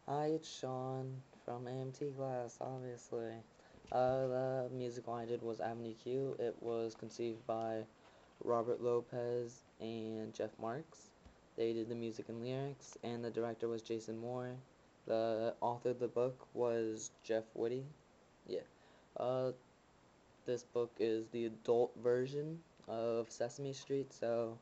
Hi, it's Sean from AMT class, obviously. The musical I did was Avenue Q. It was conceived by Robert Lopez and Jeff Marks. They did the music and lyrics, and the director was Jason Moore. The author of the book was Jeff Whitty. Yeah. Uh, this book is the adult version of Sesame Street, so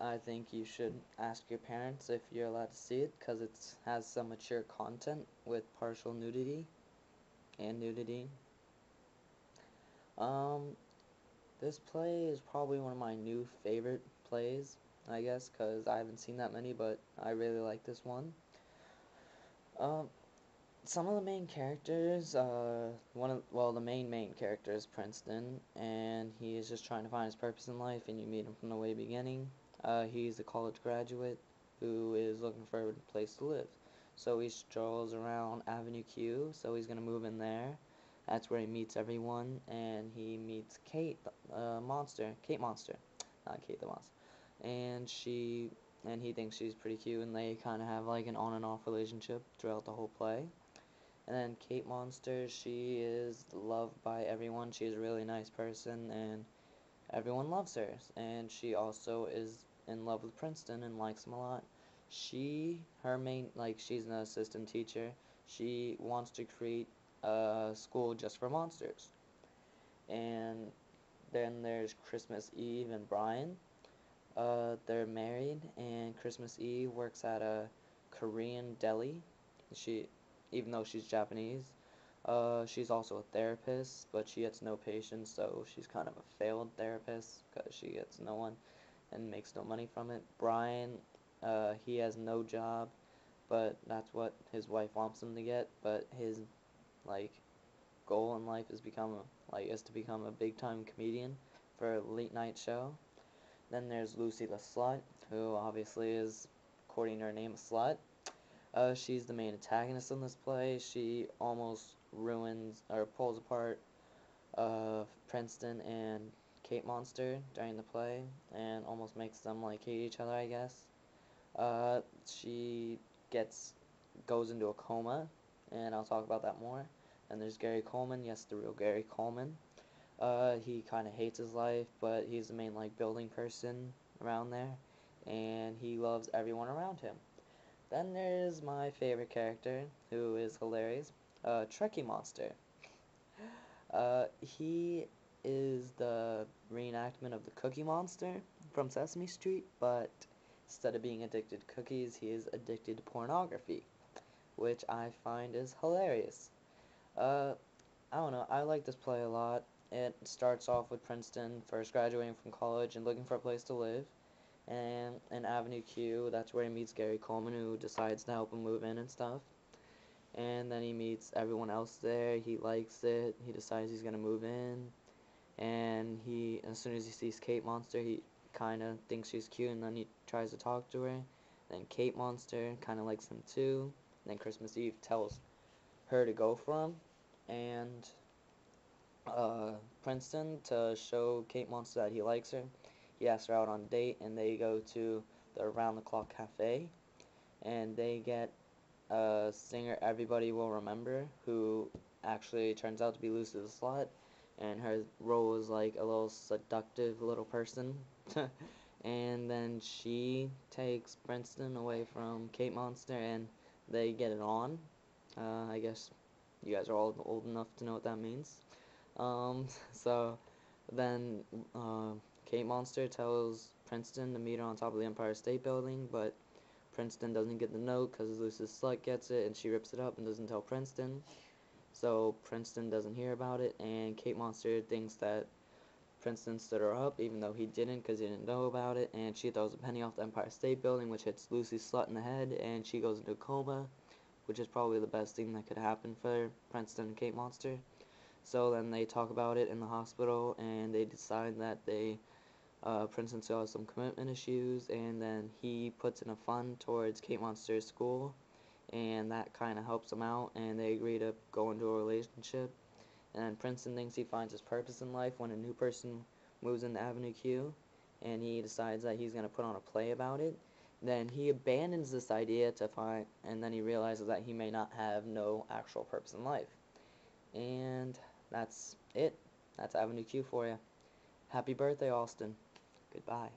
I think you should ask your parents if you're allowed to see it because it has some mature content with partial nudity and nudity. Um, this play is probably one of my new favorite plays, I guess, because I haven't seen that many, but I really like this one. Um, some of the main characters, the main character is Princeton, and he is just trying to find his purpose in life, and you meet him from the way beginning. He's a college graduate who is looking for a place to live. So he strolls around Avenue Q, so he's gonna move in there. That's where he meets everyone, and he meets Kate Monster, not Kate the Monster, and he thinks she's pretty cute, and they kind of have like an on and off relationship throughout the whole play. And then Kate Monster, she is loved by everyone. She's a really nice person, and everyone loves her. And she also is in love with Princeton and likes him a lot. She's an assistant teacher. She wants to create a school just for monsters. And then there's Christmas Eve and Brian. They're married, and Christmas Eve works at a Korean deli. She, even though she's Japanese, she's also a therapist, but she gets no patients, so she's kind of a failed therapist because she gets no one and makes no money from it. Brian, he has no job, but that's what his wife wants him to get. But his like goal in life is to become a big time comedian for a late night show. Then there's Lucy the Slut, who obviously is, according to her name, a slut. She's the main antagonist in this play. She almost ruins or pulls apart Princeton and Kate Monster during the play and almost makes them like hate each other, I guess. She gets goes into a coma, and I'll talk about that more. And there's Gary Coleman, yes, the real Gary Coleman. He kind of hates his life, but he's the main like building person around there, and he loves everyone around him. Then there's my favorite character, who is hilarious, Trekkie Monster. He is the reenactment of the Cookie Monster from Sesame Street, but instead of being addicted to cookies, he is addicted to pornography, which I find is hilarious. Uh, I don't know, I like this play a lot. It starts off with Princeton first graduating from college and looking for a place to live. And in Avenue Q, that's where he meets Gary Coleman, who decides to help him move in and stuff. And then he meets everyone else there. He likes it. He decides he's gonna move in. And as soon as he sees Kate Monster, he kind of thinks she's cute, and then he tries to talk to her. Then Kate Monster kind of likes him too. And then Christmas Eve tells her to go for him. And Princeton, to show Kate Monster that he likes her, he asks her out on a date, and they go to the Around the Clock Cafe, and they get a singer everybody will remember, who actually turns out to be Lucy the Slut, and her role is like a little seductive little person. And then she takes Princeton away from Kate Monster, and they get it on. I guess you guys are all old enough to know what that means. Um, so then Kate Monster tells Princeton to meet her on top of the Empire State Building, but Princeton doesn't get the note because Lucy's Slut gets it, and she rips it up and doesn't tell Princeton. So Princeton doesn't hear about it, and Kate Monster thinks that Princeton stood her up, even though he didn't because he didn't know about it, and she throws a penny off the Empire State Building, which hits Lucy's Slut in the head, and she goes into a coma, which is probably the best thing that could happen for Princeton and Kate Monster. So then they talk about it in the hospital, and they decide that Princeton still has some commitment issues, and then he puts in a fund towards Kate Monster's school, and that kind of helps him out, and they agree to go into a relationship. And then Princeton thinks he finds his purpose in life when a new person moves into Avenue Q, and he decides that he's going to put on a play about it. Then he abandons this idea to find, and then he realizes that he may not have no actual purpose in life. And that's it. That's Avenue Q for you. Happy birthday, Austin. Goodbye.